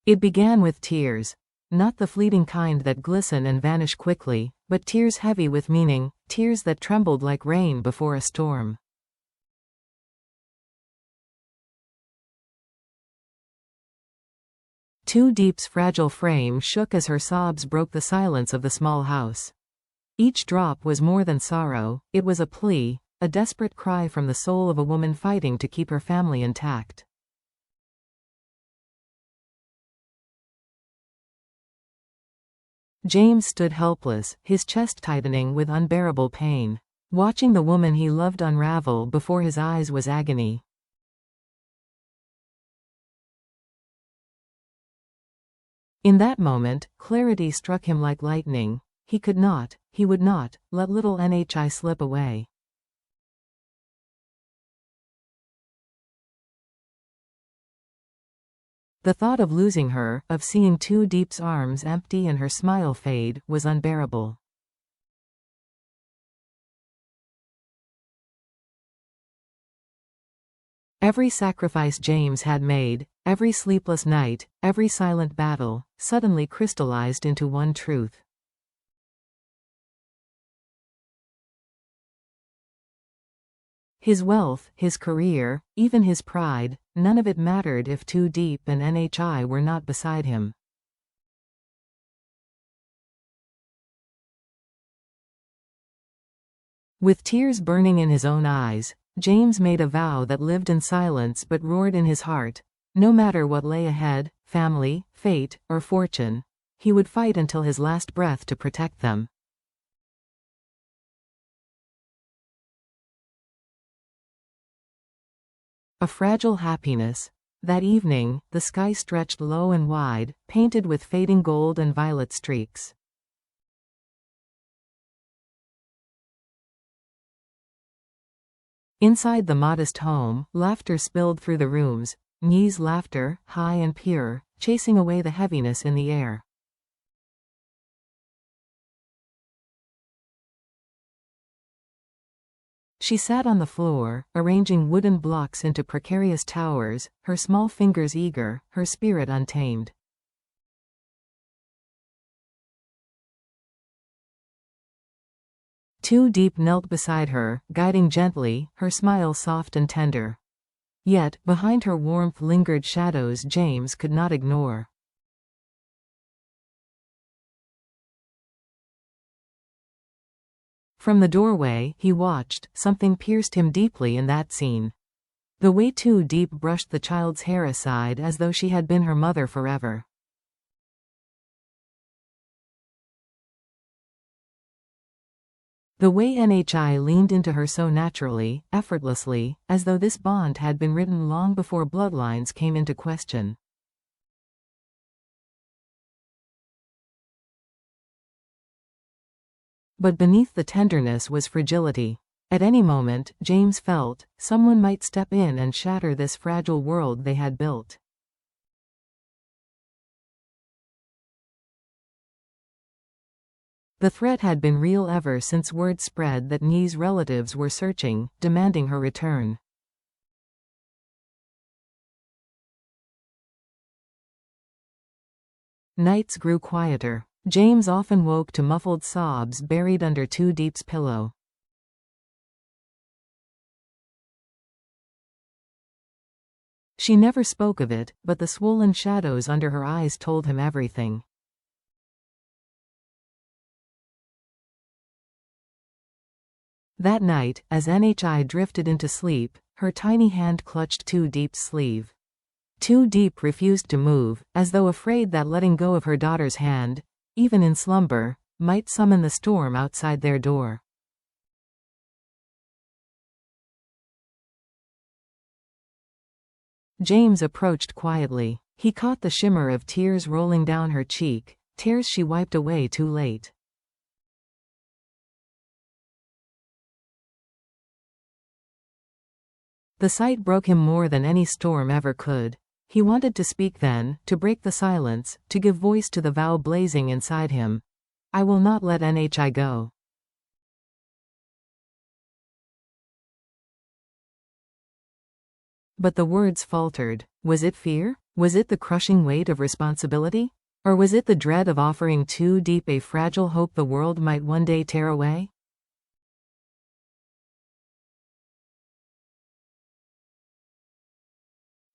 It began with tears. Not the fleeting kind that glisten and vanish quickly, but tears heavy with meaning, tears that trembled like rain before a storm. Diep's fragile frame shook as her sobs broke the silence of the small house. Each drop was more than sorrow, it was a plea, a desperate cry from the soul of a woman fighting to keep her family intact. James stood helpless, his chest tightening with unbearable pain. Watching the woman he loved unravel before his eyes was agony. In that moment, clarity struck him like lightning. He would not, let little Nhi slip away. The thought of losing her, of seeing Diep's arms empty and her smile fade, was unbearable. Every sacrifice James had made, every sleepless night, every silent battle, suddenly crystallized into one truth. His wealth, his career, even his pride, none of it mattered if Diep and Nhi were not beside him. With tears burning in his own eyes, James made a vow that lived in silence but roared in his heart. No matter what lay ahead, family, fate, or fortune, he would fight until his last breath to protect them. A fragile happiness. That evening, the sky stretched low and wide, painted with fading gold and violet streaks. Inside the modest home, laughter spilled through the rooms, Nhi's laughter, high and pure, chasing away the heaviness in the air. She sat on the floor, arranging wooden blocks into precarious towers, her small fingers eager, her spirit untamed. Diep knelt beside her, guiding gently, her smile soft and tender. Yet, behind her warmth lingered shadows James could not ignore. From the doorway, he watched. Something pierced him deeply in that scene. The way Diep brushed the child's hair aside as though she had been her mother forever. The way Nhi leaned into her so naturally, effortlessly, as though this bond had been written long before bloodlines came into question. But beneath the tenderness was fragility. At any moment, James felt, someone might step in and shatter this fragile world they had built. The threat had been real ever since word spread that Nhi's relatives were searching, demanding her return. Nights grew quieter. James often woke to muffled sobs buried under Diep's pillow. She never spoke of it, but the swollen shadows under her eyes told him everything. That night, as Nhi drifted into sleep, her tiny hand clutched Diep's sleeve. Diep refused to move, as though afraid that letting go of her daughter's hand, even in slumber, might summon the storm outside their door. James approached quietly. He caught the shimmer of tears rolling down her cheek, tears she wiped away too late. The sight broke him more than any storm ever could. He wanted to speak then, to break the silence, to give voice to the vow blazing inside him. I will not let Nhi go. But the words faltered. Was it fear? Was it the crushing weight of responsibility? Or was it the dread of offering too deep a fragile hope the world might one day tear away?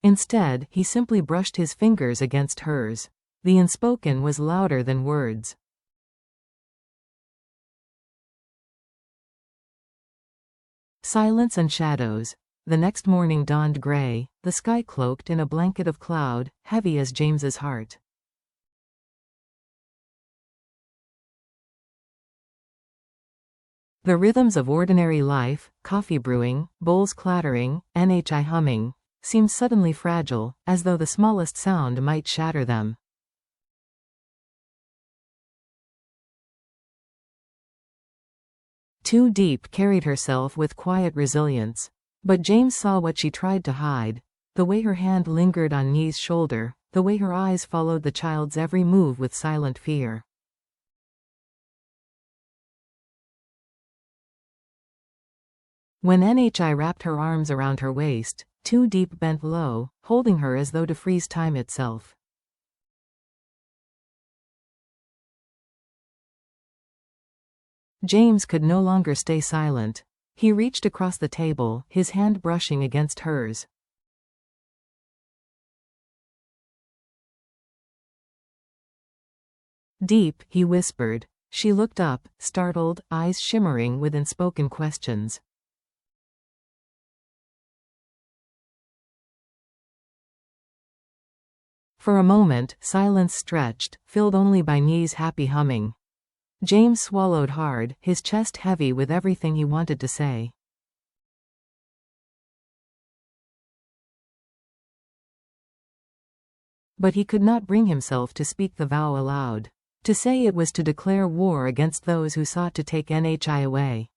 Instead, he simply brushed his fingers against hers. The unspoken was louder than words. Silence and shadows. The next morning dawned gray, the sky cloaked in a blanket of cloud, heavy as James's heart. The rhythms of ordinary life, coffee brewing, bowls clattering, NHI humming, seemed suddenly fragile, as though the smallest sound might shatter them. Too Deep carried herself with quiet resilience. But James saw what she tried to hide, the way her hand lingered on Nee's shoulder, the way her eyes followed the child's every move with silent fear. When NHI wrapped her arms around her waist, Too Deep bent low, holding her as though to freeze time itself. James could no longer stay silent. He reached across the table, his hand brushing against hers. Deep, he whispered. She looked up, startled, eyes shimmering with unspoken questions. For a moment, silence stretched, filled only by Nee's happy humming. James swallowed hard, his chest heavy with everything he wanted to say. But he could not bring himself to speak the vow aloud. To say it was to declare war against those who sought to take NHI away.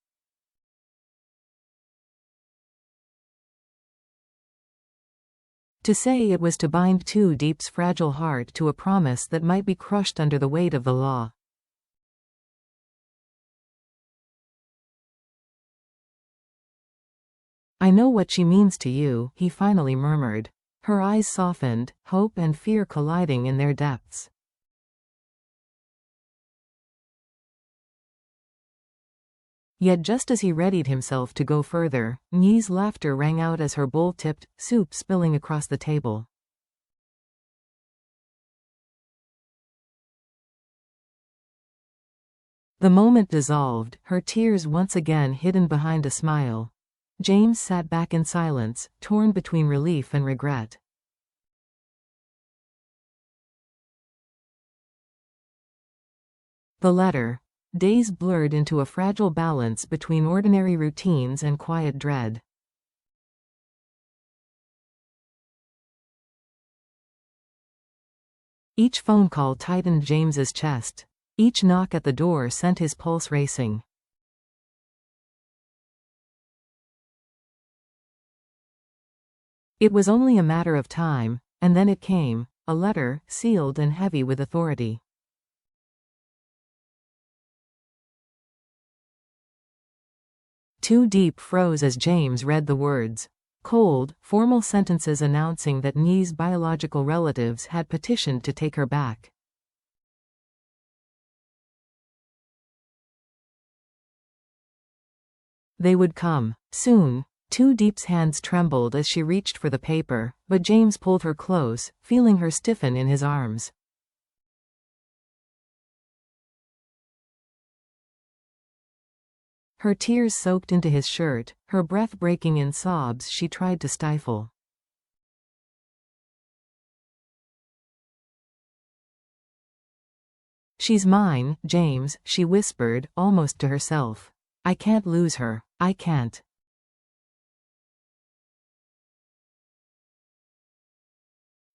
To say it was to bind Too Deep's fragile heart to a promise that might be crushed under the weight of the law. I know what she means to you, he finally murmured. Her eyes softened, hope and fear colliding in their depths. Yet just as he readied himself to go further, Nee's laughter rang out as her bowl tipped, soup spilling across the table. The moment dissolved, her tears once again hidden behind a smile. James sat back in silence, torn between relief and regret. The letter. Days blurred into a fragile balance between ordinary routines and quiet dread. Each phone call tightened James's chest. Each knock at the door sent his pulse racing. It was only a matter of time, and then it came, a letter, sealed and heavy with authority. Too Deep froze as James read the words. Cold, formal sentences announcing that Nee's biological relatives had petitioned to take her back. They would come. Soon. Too Deep's hands trembled as she reached for the paper, but James pulled her close, feeling her stiffen in his arms. Her tears soaked into his shirt, her breath breaking in sobs she tried to stifle. She's mine, James, she whispered, almost to herself. I can't lose her. I can't.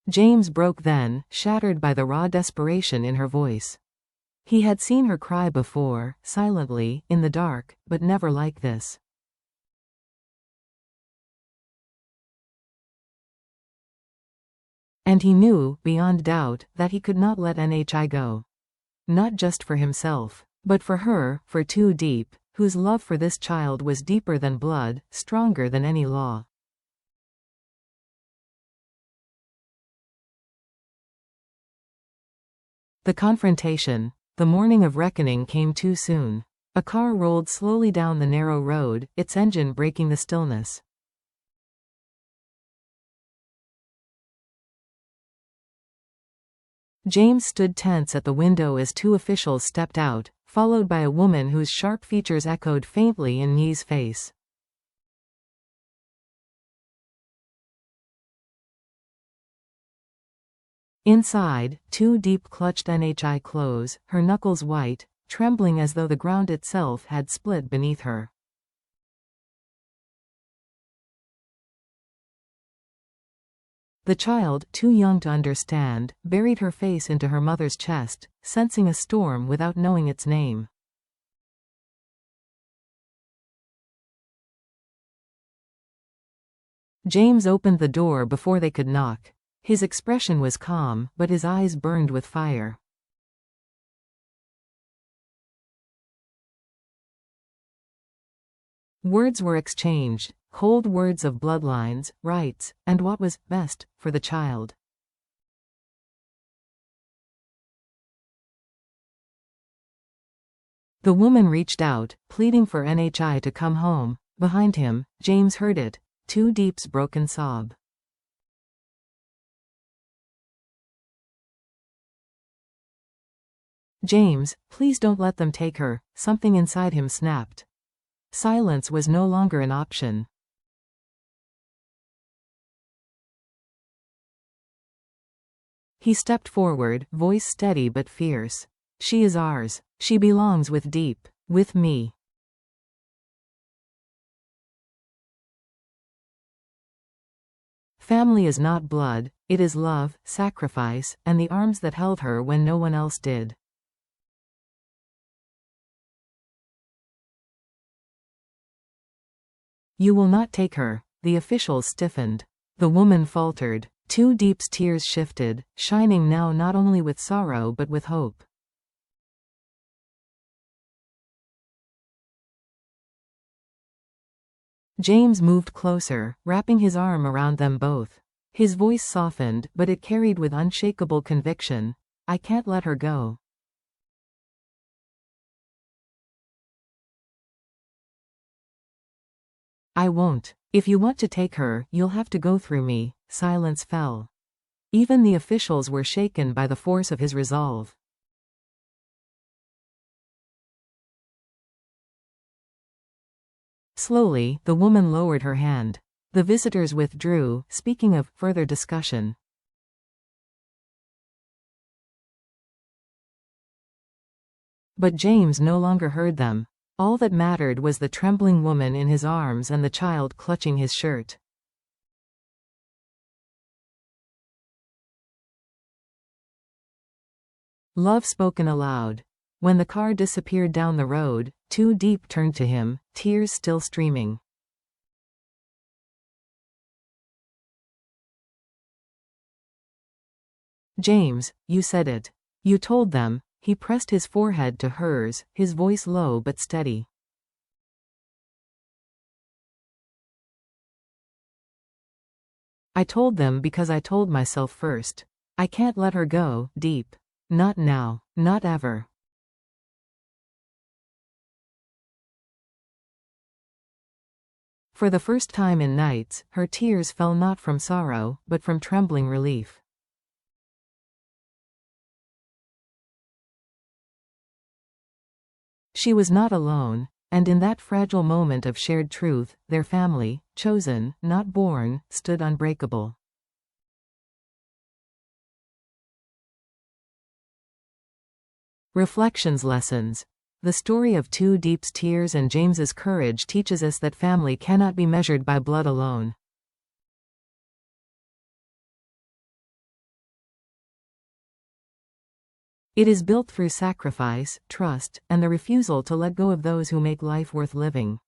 James broke then, shattered by the raw desperation in her voice. He had seen her cry before, silently, in the dark, but never like this. And he knew, beyond doubt, that he could not let NHI go. Not just for himself, but for her, for Too Deep, whose love for this child was deeper than blood, stronger than any law. The confrontation. The morning of reckoning came too soon. A car rolled slowly down the narrow road, its engine breaking the stillness. James stood tense at the window as two officials stepped out, followed by a woman whose sharp features echoed faintly in Nyi's face. Inside, Diep clutched Nhi close, her knuckles white, trembling as though the ground itself had split beneath her. The child, too young to understand, buried her face into her mother's chest, sensing a storm without knowing its name. James opened the door before they could knock. His expression was calm, but his eyes burned with fire. Words were exchanged, cold words of bloodlines, rights, and what was best for the child. The woman reached out, pleading for Nhi to come home. Behind him, James heard it, Diep's broken sob. James, please don't let them take her, something inside him snapped. Silence was no longer an option. He stepped forward, voice steady but fierce. She is ours. She belongs with Diep, with me. Family is not blood, it is love, sacrifice, and the arms that held her when no one else did. You will not take her. The officials stiffened. The woman faltered. Diep's tears shifted, shining now not only with sorrow but with hope. James moved closer, wrapping his arm around them both. His voice softened, but it carried with unshakable conviction. I can't let her go. I won't. If you want to take her, you'll have to go through me. Silence fell. Even the officials were shaken by the force of his resolve. Slowly, the woman lowered her hand. The visitors withdrew, speaking of further discussion. But James no longer heard them. All that mattered was the trembling woman in his arms and the child clutching his shirt. Love spoken aloud. When the car disappeared down the road, Diep turned to him, tears still streaming. James, you said it. You told them. He pressed his forehead to hers, his voice low but steady. I told them because I told myself first. I can't let her go, Diep. Not now, not ever. For the first time in nights, her tears fell not from sorrow, but from trembling relief. She was not alone, and in that fragile moment of shared truth, their family, chosen, not born, stood unbreakable. Reflections lessons. The story of Diep's tears and James's courage teaches us that family cannot be measured by blood alone. It is built through sacrifice, trust, and the refusal to let go of those who make life worth living.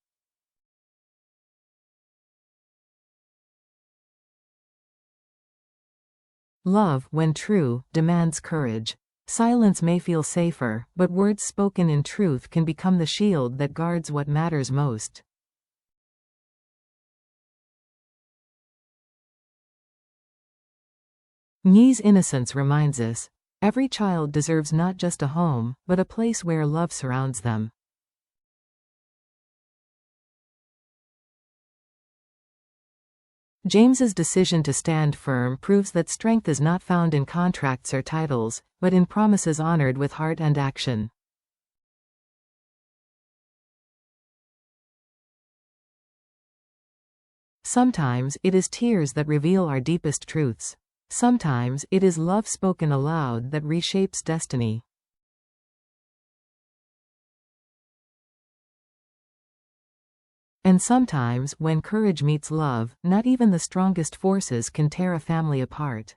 Love, when true, demands courage. Silence may feel safer, but words spoken in truth can become the shield that guards what matters most. Nyi's innocence reminds us. Every child deserves not just a home, but a place where love surrounds them. James's decision to stand firm proves that strength is not found in contracts or titles, but in promises honored with heart and action. Sometimes it is tears that reveal our deepest truths. Sometimes it is love spoken aloud that reshapes destiny. And sometimes, when courage meets love, not even the strongest forces can tear a family apart.